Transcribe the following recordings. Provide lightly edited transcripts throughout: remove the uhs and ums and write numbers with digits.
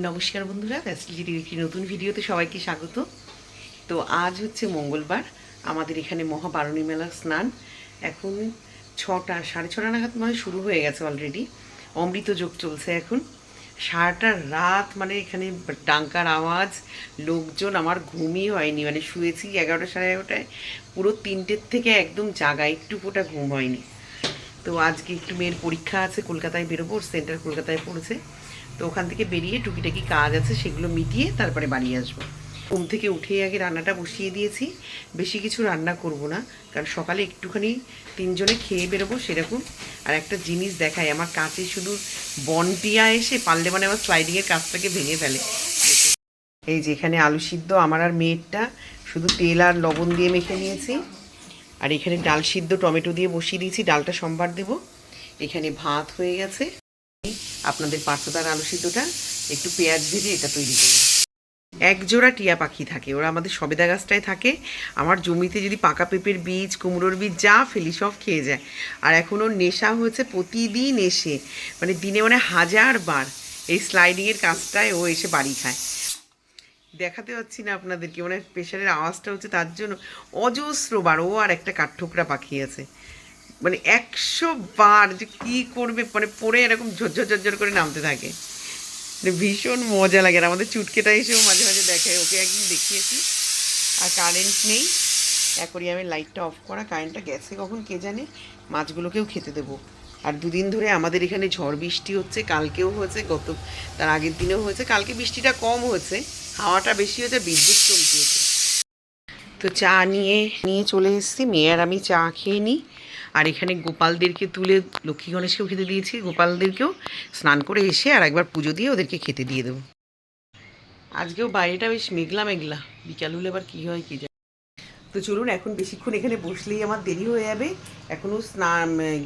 নমস্কার বন্ধুরা, ফ্যাসিলিটির একটি নতুন ভিডিওতে সবাইকে স্বাগত। তো আজ হচ্ছে মঙ্গলবার, আমাদের এখানে মহাবারণী মেলার স্নান এখন 6টা, 6:30 নাগাদ মানে শুরু হয়ে গেছে অলরেডি। অমৃত যোগ চলছে এখন সারাটা রাত, মানে এখানে ডাঙ্কার আওয়াজ, লোকজন, আমার ঘুমই হয়নি, মানে শুয়েছি 11টা, 11:30টায়, পুরো 3টের থেকে একদম জাগা, একটু ফোঁটা ঘুম হয়নি। তো আজকে একটু মেয়ের পরীক্ষা আছে, কলকাতায় বেরোবো, সেন্টার কলকাতায় পড়েছে। তো ওখান থেকে বেরিয়ে টুকিটাকি কাজ আছে, সেগুলো মিটিয়ে তারপরে বাড়ি আসবো। ঘুম থেকে উঠেই আগে রান্নাটা বসিয়ে দিয়েছি, বেশি কিছু রান্না করব না, কারণ সকালে একটুখানি 3জনে খেয়ে বেরোবো সেরকম। আর একটা জিনিস দেখাই, আমার কাছে শুধু বনটিয়া এসে পারলে মানে আমার স্লাইডিংয়ের কাজটাকে ভেঙে ফেলে। এই যে এখানে আলু সিদ্ধ আমার আর মেয়েরটা শুধু তেল আর লবণ দিয়ে মেখে নিয়েছি। আর এখানে ডাল সিদ্ধ টমেটো দিয়ে বসিয়ে দিয়েছি, ডালটা সোমবার দেবো। এখানে ভাত হয়ে গেছে, আপনাদের পার্শ্বদার আলু সিদ্ধটা একটু পেঁয়াজ ভেজে এটা তৈরি করব। একজোড়া টিয়া পাখি থাকে, ওরা আমাদের সবেদা গাছটায় থাকে। আমার জমিতে যদি পাকা পেঁপের বীজ, কুমড়োর বীজ যা ফেলি সব খেয়ে যায়। আর এখন ওর নেশা হয়েছে প্রতিদিন এসে, মানে দিনে মানে 1000 বার এই স্লাইডিংয়ের কাজটায় ও এসে বাড়ি খায়। দেখাতে পাচ্ছি না আপনাদেরকে, মানে প্রেশারের আওয়াজটা হচ্ছে তার জন্য। অজস্র বার ও আর একটা কাঠঠোকরা পাখি আছে, মানে 100 বার যে কী করবে, মানে পড়ে এরকম ঝরঝর ঝরঝর করে নামতে থাকে, মানে ভীষণ মজা লাগে। আর আমাদের চুটকেটা এসেও মাঝে মাঝে দেখায়, ওকে একদিন দেখিয়েছি। আর কারেন্ট নেই, অ্যাকোরিয়ামের লাইটটা অফ করা, কারেন্টটা গেছে কখন কে জানে। মাছগুলোকেও খেতে দেবো। আর দুদিন ধরে আমাদের এখানে ঝড় বৃষ্টি হচ্ছে, কালকেও হয়েছে, তার আগের দিনেও হয়েছে। কালকে বৃষ্টিটা কম হয়েছে, হাওয়াটা বেশি হয়েছে, বিদ্যুৎ চমকিয়েছে। তো চা নিয়ে চলে এসেছি, মেয়ে আর আমি চা খেয়ে নিই। আর এখানে গোপালদেরকে তুলে লক্ষ্মী গণেশকেও খেতে দিয়েছি, গোপালদেরকেও স্নান করে এসে আর একবার পুজো দিয়ে ওদেরকে খেতে দিয়ে দেবো। আজকেও বাইরেটা বেশ মেঘলা মেঘলা, বিকাল হলে আবার কী হয় কী যায়। তো চলুন, এখন বেশিক্ষণ এখানে বসলেই আমার দেরি হয়ে যাবে। এখনও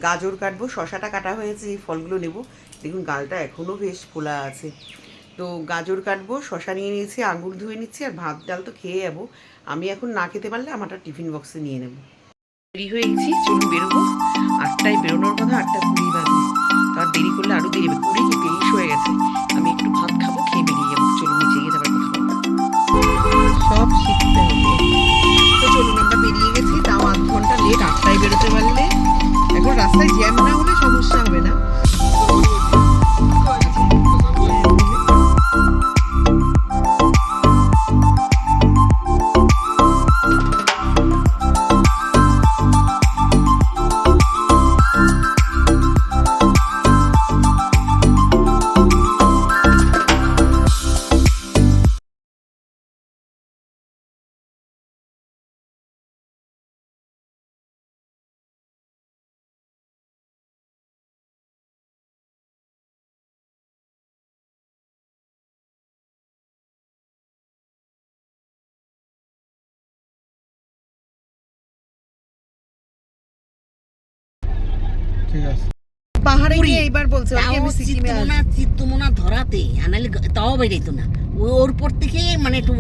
গাজর কাটবো, শশাটা কাটা হয়েছে, এই ফলগুলো নেব। দেখুন গালটা এখনও বেশ ফোলা আছে। তো গাজর কাটবো, শশা নিয়ে নিয়েছি, আঙুর ধুয়ে নিচ্ছি, আর ভাত ডাল তো খেয়ে যাবো। আমি এখন না খেতে পারলে আমারটা টিফিন বক্সে নিয়ে নেব। দেরি হয়ে গেছি, চলুন বেরোবো। 8টায় বেরোনোর কথা, 8টা 20 বাজে। তার দেরি করলে আরও দেরি হবে, 20 কি 23 হয়ে গেছে। আমি একটু ভাত খাবো, খেয়ে বেরিয়ে যাবো। চলুন নিচে গিয়ে তারপর কথা বলবো। সব শিখতে হবে। তো চলুন, আমরা বেরিয়ে গেছি, তাও 8 ঘন্টা লেট। 8টায় বেরোতে পারলে এখন রাস্তায় জ্যাম না হলে সমস্যা হবে না। পাহাড়ে গিয়ে এইবার বলছে আমি সিকিমে আসবো। চিত্তমোনা ধরাতে আনালে তাও বেরোতো না, ওর পর থেকে মানে একটু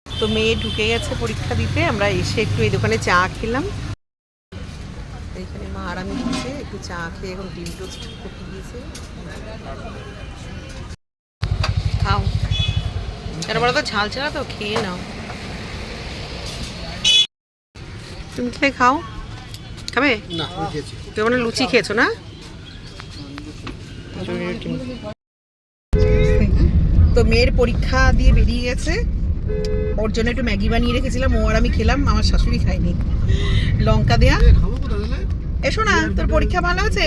তো মেয়ে ঢুকে গেছে পরীক্ষা দিতে, আমরা এসে একটু এই দোকানে চা খেলাম। এইখানে মা আর আমি দিচ্ছে একটু চা খেয়ে এখন ডিম টোস্ট করতে দিয়েছে। খাও, কেন বলো তো, ঝাল ছাড়া তো, খেয়ে নাও। তুমি খেয়ে খাও, খাবে না? তুমি মানে লুচি খেয়েছো না? তো মেয়ের পরীক্ষা দিয়ে বেরিয়ে গেছে, ওর জন্য একটু ম্যাগি বানিয়ে রেখেছিলাম, ও আর আমি খেলাম, আমার শাশুড়ি খায়নি। লঙ্কা দেয়া। এসো না, তোর পরীক্ষা ভালো আছে?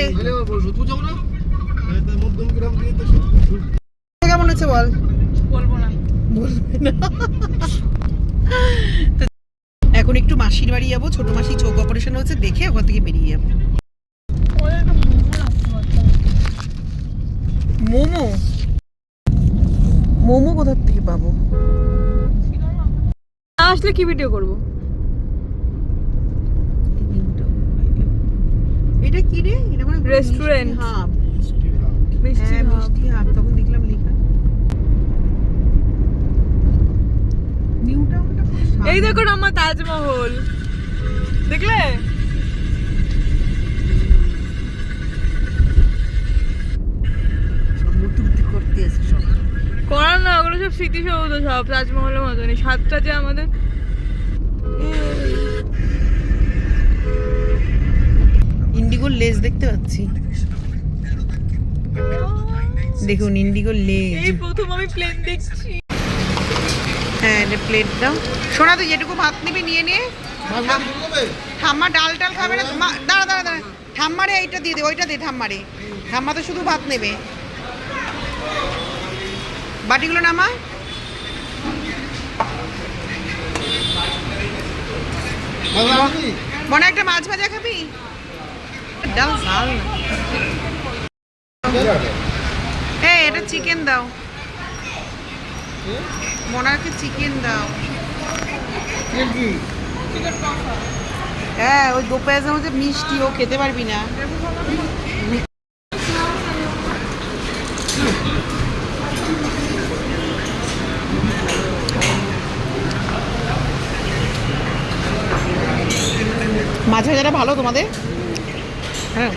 কেমন হচ্ছে বল? বলবো না। বলবে না। এখন একটু মাসির বাড়ি যাবো, ছোট মাসি চোখ অপারেশন হচ্ছে, দেখে ওখান থেকে বেরিয়ে যাবো। মোমো? মোমো কোথার থেকে পাবো? আসলে কি ভিডিও করব? এটা কি রে? এটা মানে রেস্টুরেন্ট। হাব। মিষ্টি হাব। তখন দেখলাম লেখা। দেখো না আমার তাজমহল, দেখলে? সব মূর্তি করতে আছে সব। করার না, ওগুলো সব স্মৃতিসৌধ, সব তাজমহলের মতনই। সাতটা যে আমাদের ইন্ডিগোর লেজ দেখতে পাচ্ছি, দেখুন ইন্ডিগোর লেজ। এই প্রথম আমি প্লেন দেখছি। হ্যাঁ প্লেট দাও। সোনা তুই যেটুকু ভাত নিবি নিয়ে নে। ঠাম্মা ডাল টাল খাবে না। দাঁড়া দাঁড়া দাঁড়া, ঠাম্মারে এইটা দিয়ে দে, ওইটা দে ঠাম্মারে। ঠাম্মা তো শুধু ভাত নেবে। বাটিগুলো নামা। মনে একটা মাছ ভাজা খাবি? ডাল ঝাল না। এই এটা চিকেন দাও, মনারকে চিকেন দাও। হ্যাঁ ওই দো পেঁয়াজের মধ্যে মিষ্টি, ও খেতে পারবি না। মাছ ভাজাটা ভালো তোমাদের? হ্যাঁ